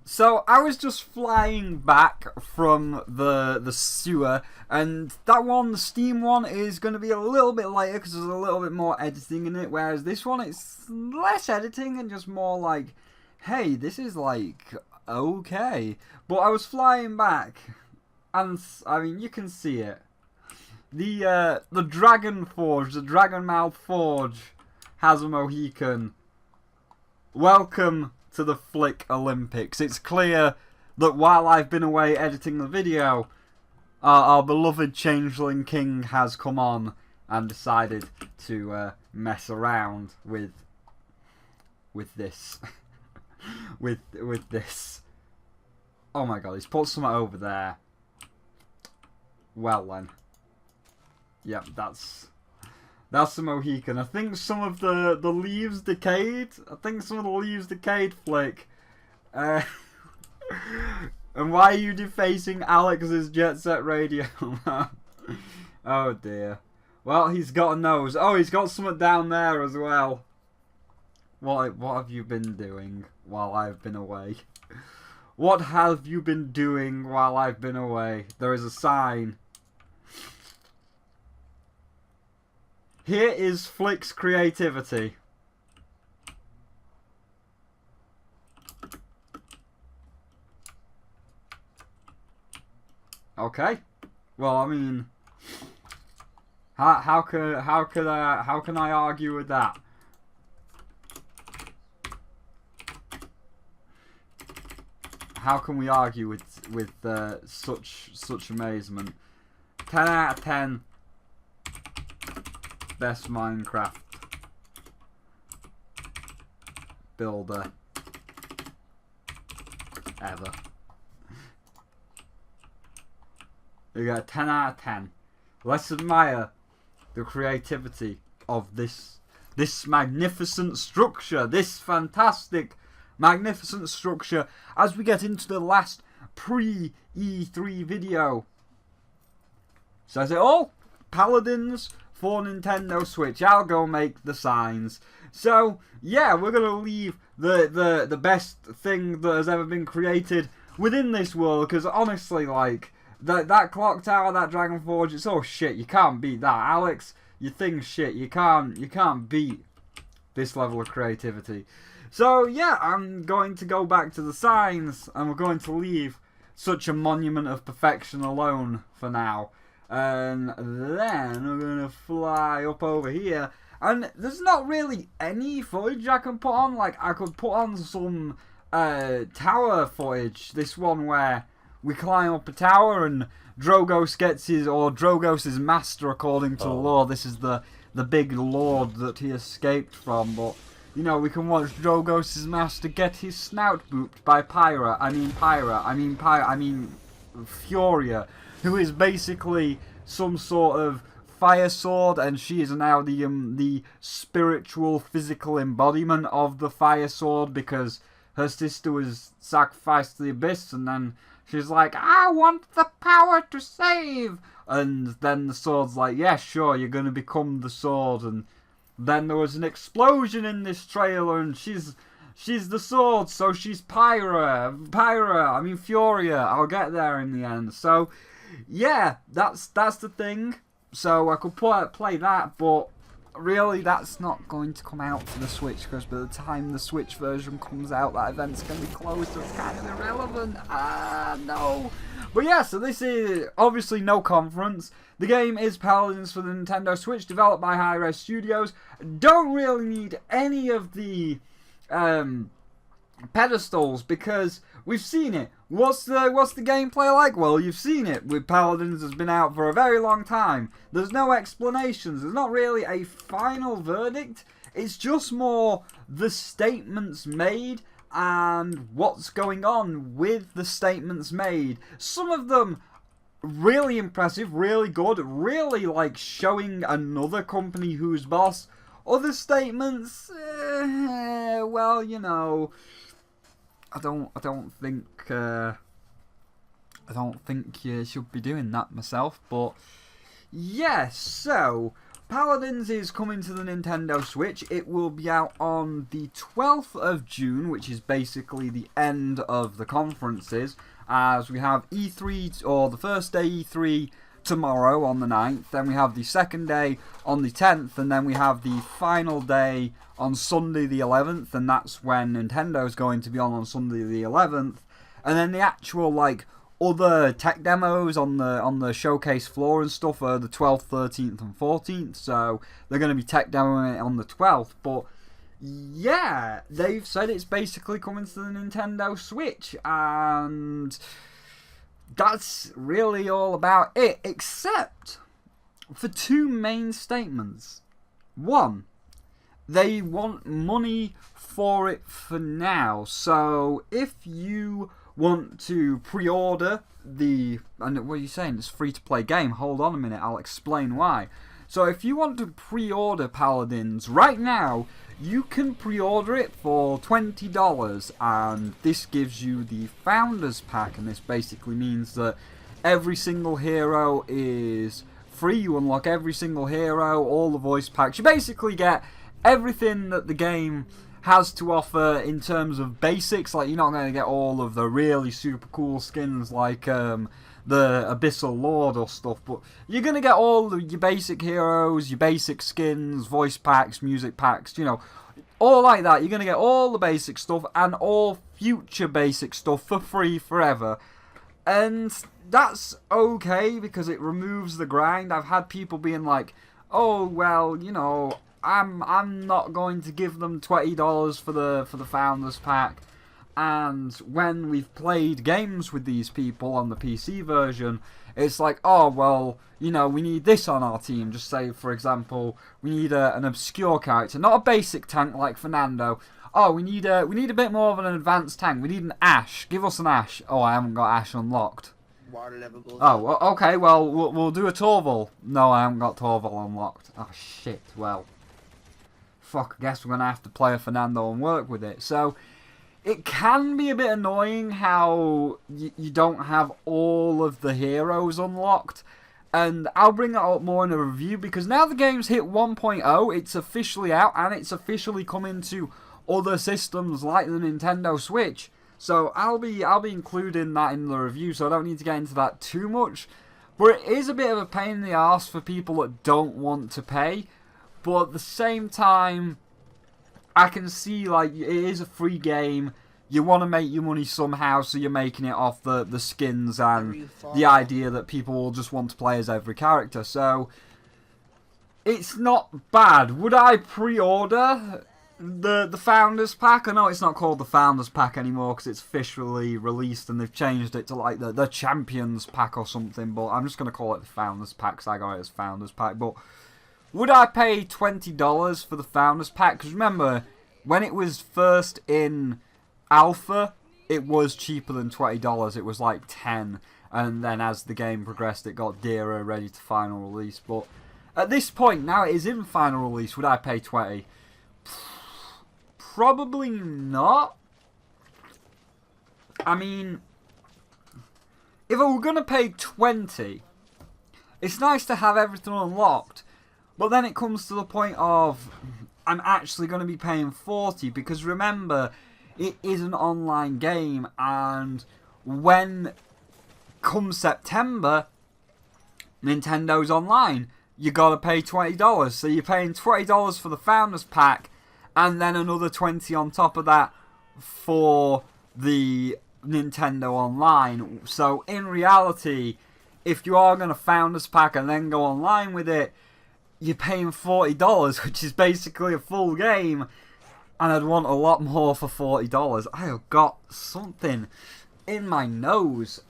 So I was just flying back from the sewer, and that one, the Steam one, is going to be a little bit later because there's a little bit more editing in it, whereas this one, it's less editing and just more like, hey, this is like, okay. But I was flying back, and I mean, you can see it. The Dragon Forge, the Dragonmouth Forge, has a Mohican. Welcome to the Flick Olympics. It's clear that while I've been away editing the video, our beloved Changeling King has come on and decided to mess around with this. with this. Oh my god, he's put something over there. Well then. Yep, that's the Mohican. I think some of the leaves decayed. Flick. And why are you defacing Alex's Jet Set Radio? Oh dear. Well, he's got a nose. Oh, he's got something down there as well. What have you been doing while I've been away? What have you been doing while I've been away? There is a sign. Here is Flick's creativity. Okay. Well, I mean, how can I argue with that? How can we argue with such amazement? 10 out of 10. Best Minecraft builder ever. You got 10 out of 10. Let's admire the creativity of this magnificent structure, this fantastic, magnificent structure, as we get into the last pre-E3 video. Says it all. Paladins for Nintendo Switch. I'll go make the signs. So yeah, we're gonna leave the best thing that has ever been created within this world, because honestly, like that clock tower, that Dragon Forge, it's all shit. You can't beat that, Alex. Your thing's shit. You can't beat this level of creativity. So yeah, I'm going to go back to the signs, and we're going to leave such a monument of perfection alone for now. And then we're going to fly up over here. And there's not really any footage I can put on. Like, I could put on some tower footage. This one where we climb up a tower and Drogos gets Drogos' master according to the lore. This is the big lord that he escaped from. But, you know, we can watch Drogos' master get his snout booped by Pyra. I mean Furia, who is basically some sort of fire sword, and she is now the spiritual, physical embodiment of the fire sword, because her sister was sacrificed to the abyss, and then she's like, I want the power to save, and then the sword's like, yeah, sure, you're gonna become the sword. And then there was an explosion in this trailer, and she's the sword, so she's Furia. I'll get there in the end. So yeah, that's the thing. So I could play that, but really that's not going to come out to the Switch, because by the time the Switch version comes out, that event's going to be closed, so it's kind of irrelevant. No. But yeah, so this is obviously no conference. The game is Paladins for the Nintendo Switch, developed by hi-rez Studios. Don't really need any of the pedestals, because we've seen it. What's the gameplay like? Well, you've seen it. With Paladins has been out for a very long time. There's no explanations. There's not really a final verdict. It's just more the statements made and what's going on with the statements made. Some of them really impressive, really good, really like showing another company who's boss. Other statements, well, you know, I don't think you should be doing that myself. But yeah, so Paladins is coming to the Nintendo Switch. It will be out on the 12th of June, which is basically the end of the conferences, as we have E3, or the first day E3 tomorrow on the 9th, then we have the second day on the 10th, and then we have the final day on Sunday the 11th, and that's when Nintendo's going to be on Sunday the 11th, and then the actual, like, other tech demos on the showcase floor and stuff are the 12th, 13th, and 14th, so they're going to be tech demoing it on the 12th, but yeah, they've said it's basically coming to the Nintendo Switch, and that's really all about it, except for two main statements. One, they want money for it for now, so if you want to pre-order and what are you saying, it's free-to-play game, hold on a minute, I'll explain why. So if you want to pre-order Paladins right now, you can pre-order it for $20, and this gives you the Founders Pack, and this basically means that every single hero is free. You unlock every single hero, all the voice packs. You basically get everything that the game has to offer in terms of basics. Like, you're not going to get all of the really super cool skins like the Abyssal Lord or stuff, but you're going to get all of your basic heroes, your basic skins, voice packs, music packs, you know, all like that. You're going to get all the basic stuff and all future basic stuff for free forever. And that's okay because it removes the grind. I've had people being like, oh, well, you know, I'm not going to give them $20 for the Founders Pack. And when we've played games with these people on the PC version, it's like, oh, well, you know, we need this on our team. Just say, for example, we need an obscure character, not a basic tank like Fernando. Oh, we need a bit more of an advanced tank. We need an Ashe. Give us an Ashe. Oh, I haven't got Ashe unlocked. Water level goes oh, well, okay, well, we'll do a Torval. No, I haven't got Torval unlocked. Oh, shit, well. Fuck, I guess we're going to have to play a Fernando and work with it. So, it can be a bit annoying how you don't have all of the heroes unlocked. And I'll bring that up more in a review, because now the game's hit 1.0, it's officially out, and it's officially coming to other systems like the Nintendo Switch. So I'll be including that in the review, so I don't need to get into that too much. But it is a bit of a pain in the arse for people that don't want to pay. But at the same time, I can see, like, it is a free game. You want to make your money somehow, so you're making it off the skins and the idea that people will just want to play as every character. So, it's not bad. Would I pre-order the Founders Pack? I know it's not called the Founders Pack anymore because it's officially released and they've changed it to like the Champions Pack or something, but I'm just going to call it the Founders Pack because I got it as Founders Pack. But would I pay $20 for the Founders Pack? Because remember, when it was first in Alpha, it was cheaper than $20. It was like $10, and then as the game progressed, it got dearer, ready to final release. But at this point, now it is in final release, would I pay $20? Probably not. I mean, if I were going to pay $20, it's nice to have everything unlocked, but then it comes to the point of, I'm actually going to be paying $40, because remember, it is an online game, and when come September, Nintendo's online, you gotta pay $20. So you're paying $20 for the Founders Pack, and then another $20 on top of that for the Nintendo Online. So in reality, if you are gonna Founders Pack and then go online with it, you're paying $40, which is basically a full game. And I'd want a lot more for $40. I have got something in my nose.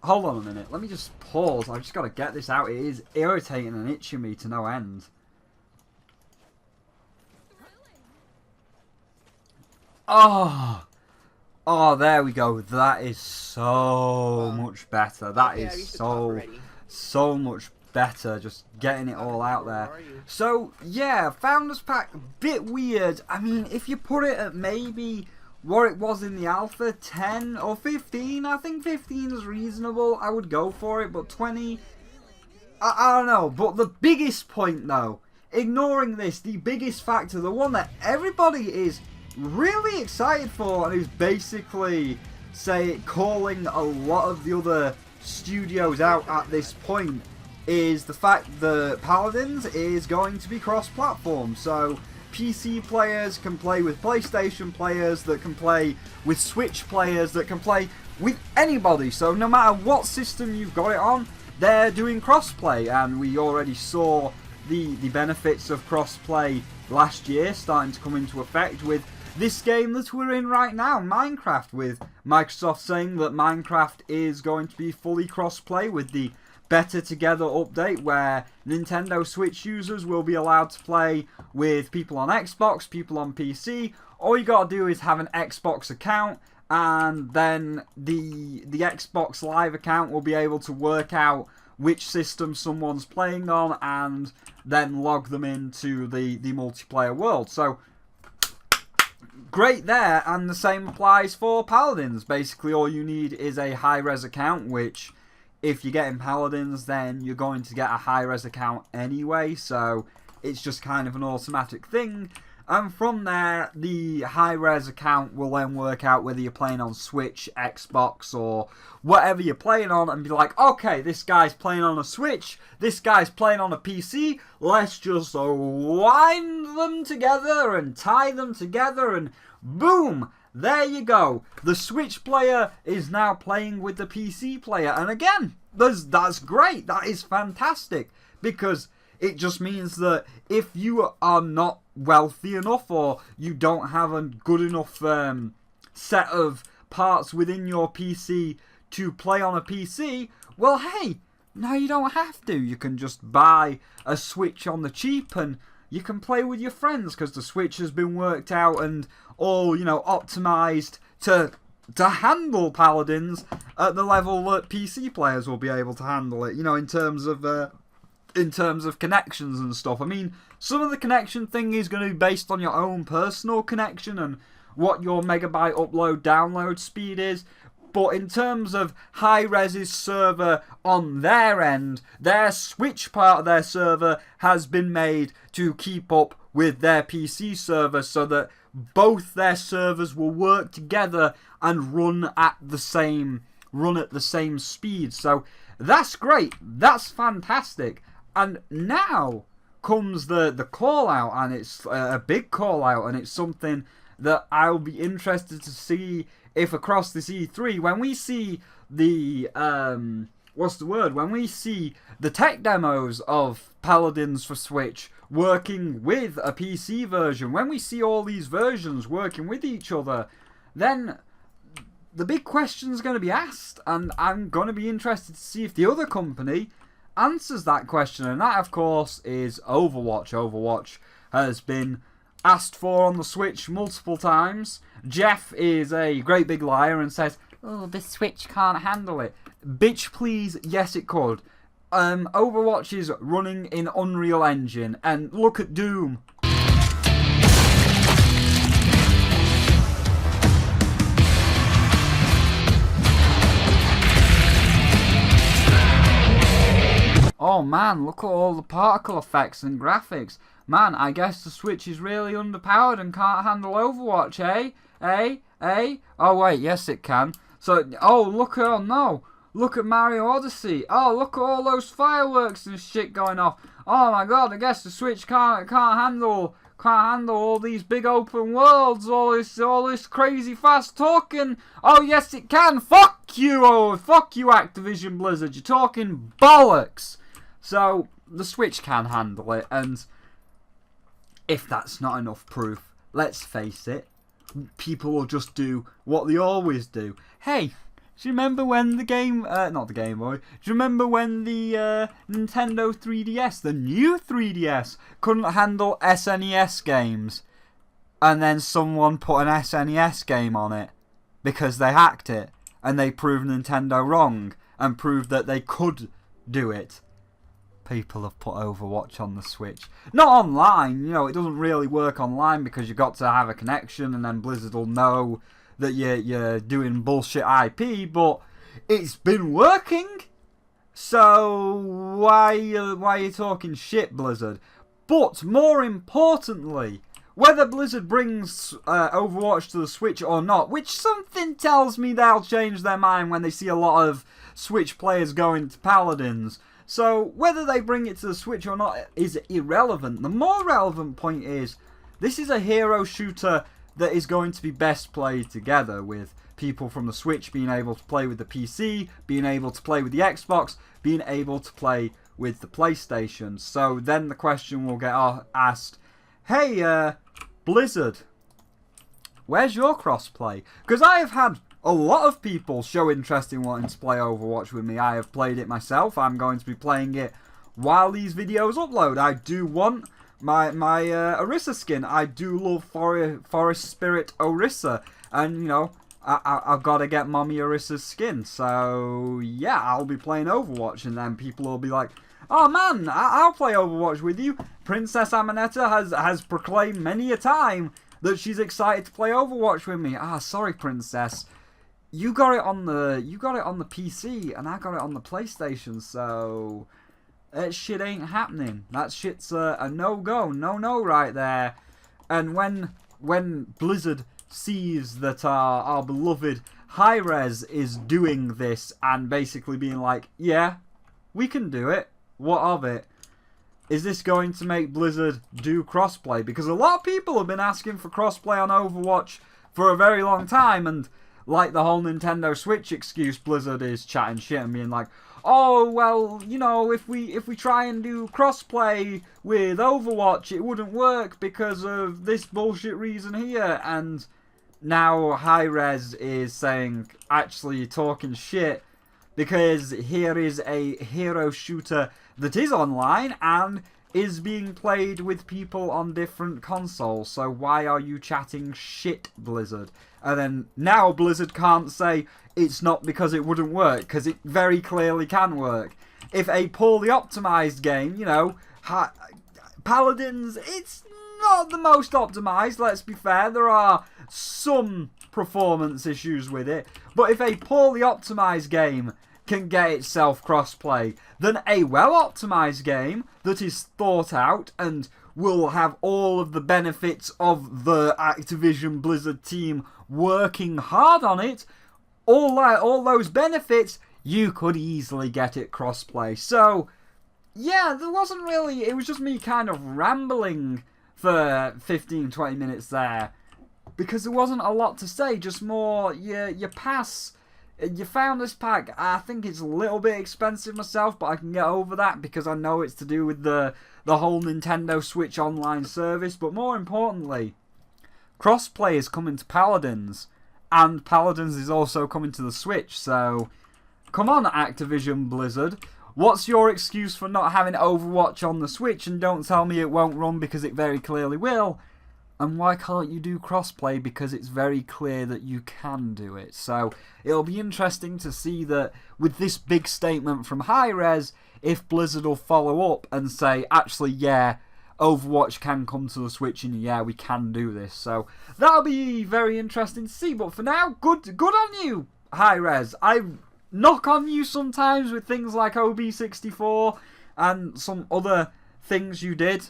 Hold on a minute. Let me just pause. I've just got to get this out. It is irritating and itching me to no end. Oh. Oh, there we go. That is so much better. That is so much better, just getting it all out there. So yeah, Founders Pack, bit weird. I mean, if you put it at maybe what it was in the alpha, 10 or 15, I think 15 is reasonable. I would go for it, but 20, I don't know, but the biggest point though, ignoring this, the biggest factor, the one that everybody is really excited for and is basically, calling a lot of the other studios out at this point, is the fact that Paladins is going to be cross-platform. So PC players can play with PlayStation players, that can play with Switch players, that can play with anybody. So no matter what system you've got it on, they're doing crossplay, and we already saw the benefits of crossplay last year starting to come into effect with this game that we're in right now, Minecraft, with Microsoft saying that Minecraft is going to be fully crossplay with the Better Together update, where Nintendo Switch users will be allowed to play with people on Xbox, people on PC. All you gotta do is have an Xbox account, and then the Xbox Live account will be able to work out which system someone's playing on and then log them into the multiplayer world. So great there, and the same applies for Paladins. Basically all you need is a hi-rez account, which if you're getting Paladins then you're going to get a hi-rez account anyway, so it's just kind of an automatic thing. And from there, the hi-rez account will then work out whether you're playing on Switch, Xbox, or whatever you're playing on, and be like, okay, this guy's playing on a Switch, this guy's playing on a PC, let's just wind them together and tie them together, and boom, there you go. The Switch player is now playing with the PC player, and again, that's great, that is fantastic, because it just means that if you are not wealthy enough, or you don't have a good enough set of parts within your PC to play on a PC, well, hey, now you don't have to. You can just buy a Switch on the cheap and you can play with your friends, because the Switch has been worked out and all, optimized to handle Paladins at the level that PC players will be able to handle it, in terms of connections and stuff. I mean, some of the connection thing is going to be based on your own personal connection and what your megabyte upload download speed is. But in terms of hi-rez's server on their end, their Switch part of their server has been made to keep up with their PC server, so that both their servers will work together and run at the same speed. So that's great. That's fantastic. And now comes the call out, and it's a big call out, and it's something that I'll be interested to see if across this E3, when we see the when we see the tech demos of Paladins for Switch working with a PC version, when we see all these versions working with each other, then the big question is going to be asked, and I'm going to be interested to see if the other company answers that question, and that of course is Overwatch. Overwatch has been asked for on the Switch multiple times. Jeff is a great big liar and says, oh, the Switch can't handle it. Bitch please, yes it could. Overwatch is running in Unreal Engine, and look at Doom. Oh man, look at all the particle effects and graphics. Man, I guess the Switch is really underpowered and can't handle Overwatch, eh? Oh wait, yes it can. So, oh look, oh no. Look at Mario Odyssey. Oh, look at all those fireworks and shit going off. Oh my god, I guess the Switch can't handle all these big open worlds, all this crazy fast talking. Oh yes it can. Fuck you, Activision Blizzard. You're talking bollocks. So the Switch can handle it, and if that's not enough proof, let's face it, people will just do what they always do. Hey, do you remember when the game, not the Game Boy, do you remember when the Nintendo 3DS, the new 3DS, couldn't handle SNES games, and then someone put an SNES game on it because they hacked it, and they proved Nintendo wrong and proved that they could do it? People have put Overwatch on the Switch. Not online, it doesn't really work online because you've got to have a connection, and then Blizzard will know that you're doing bullshit IP, but it's been working. So why are you talking shit, Blizzard? But more importantly, whether Blizzard brings Overwatch to the Switch or not, which something tells me they'll change their mind when they see a lot of Switch players going to Paladins. So whether they bring it to the Switch or not is irrelevant. The more relevant point is, this is a hero shooter that is going to be best played together, with people from the Switch being able to play with the PC, being able to play with the Xbox, being able to play with the PlayStation. So then the question will get asked, hey, Blizzard, where's your crossplay? Because I have had a lot of people show interest in wanting to play Overwatch with me. I have played it myself. I'm going to be playing it while these videos upload. I do want my Orisa skin. I do love Forest Spirit Orisa. And, you know, I've got to get Mommy Orisa's skin. So, yeah, I'll be playing Overwatch. And then people will be like, oh man, I'll play Overwatch with you. Princess Amanetta has proclaimed many a time that she's excited to play Overwatch with me. Sorry, Princess. You got it on the PC and I got it on the PlayStation, so that shit ain't happening. That shit's a no-go, no right there. And when Blizzard sees that our beloved hi-rez is doing this and basically being like, yeah, we can do it. What of it? Is this going to make Blizzard do crossplay? Because a lot of people have been asking for crossplay on Overwatch for a very long time, and like the whole Nintendo Switch excuse, Blizzard is chatting shit and being like, oh, well, you know, if we try and do crossplay with Overwatch, it wouldn't work because of this bullshit reason here. And now hi-rez is saying, actually, you're talking shit, because here is a hero shooter that is online and is being played with people on different consoles. So why are you chatting shit, Blizzard? And then now Blizzard can't say it's not because it wouldn't work, because it very clearly can work. If a poorly optimized game, you know, Paladins, it's not the most optimized, let's be fair. There are some performance issues with it. But if a poorly optimized game can get itself crossplay, then a well-optimized game that is thought out and will have all of the benefits of the Activision Blizzard team working hard on it, all those benefits, you could easily get it crossplay. So, yeah, there wasn't really, it was just me kind of rambling for 15-20 minutes there, because there wasn't a lot to say, just more, you pass. You found this pack. I think it's a little bit expensive myself, but I can get over that because I know it's to do with the whole Nintendo Switch online service. But more importantly, crossplay is coming to Paladins, and Paladins is also coming to the Switch. So, come on, Activision Blizzard. What's your excuse for not having Overwatch on the Switch? And don't tell me it won't run, because it very clearly will. And why can't you do crossplay? Because it's very clear that you can do it. So it'll be interesting to see that with this big statement from hi-rez, if Blizzard will follow up and say, actually, yeah, Overwatch can come to the Switch, and yeah, we can do this. So that'll be very interesting to see. But for now, good on you, hi-rez. I knock on you sometimes with things like OB64 and some other things you did.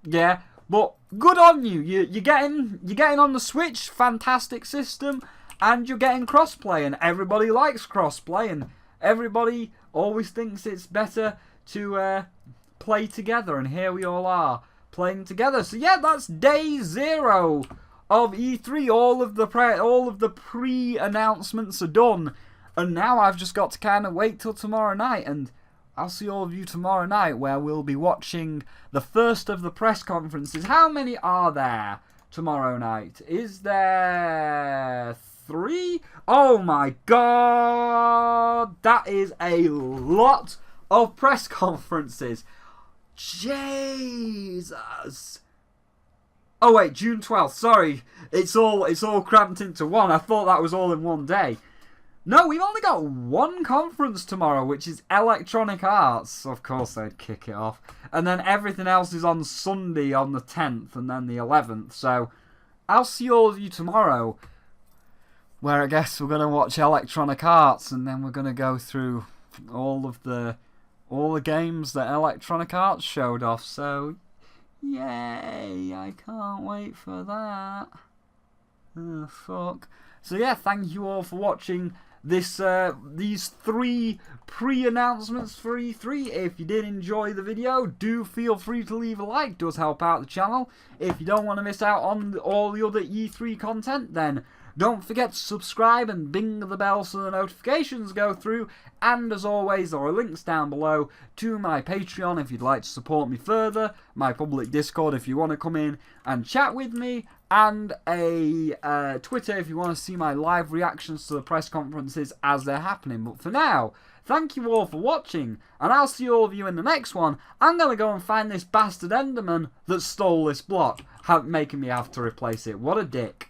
Yeah. But good on you. You're getting on the Switch, fantastic system, and you're getting crossplay, and everybody likes crossplay, and everybody always thinks it's better to play together, and here we all are playing together. So yeah, that's day 0 of E3. All of the pre-announcements are done, and now I've just got to kind of wait till tomorrow night, and I'll see all of you tomorrow night, where we'll be watching the first of the press conferences. How many are there tomorrow night? Is there 3? Oh my god! That is a lot of press conferences. Jesus! Oh wait, June 12th. Sorry, it's all cramped into one. I thought that was all in one day. No, we've only got one conference tomorrow, which is Electronic Arts. Of course, they'd kick it off. And then everything else is on Sunday on the 10th and then the 11th. So, I'll see all of you tomorrow, where I guess we're going to watch Electronic Arts, and then we're going to go through all the games that Electronic Arts showed off. So, yay! I can't wait for that. Oh, fuck. So yeah, thank you all for watching this these 3 pre-announcements for E3. If you did enjoy the video, do feel free to leave a like. It does help out the channel. If you don't want to miss out on all the other E3 content, then don't forget to subscribe and bing the bell so the notifications go through. And as always, there are links down below to my Patreon if you'd like to support me further, my public Discord if you want to come in and chat with me, and a Twitter if you want to see my live reactions to the press conferences as they're happening. But for now, thank you all for watching, and I'll see all of you in the next one. I'm going to go and find this bastard Enderman that stole this block, making me have to replace it. What a dick.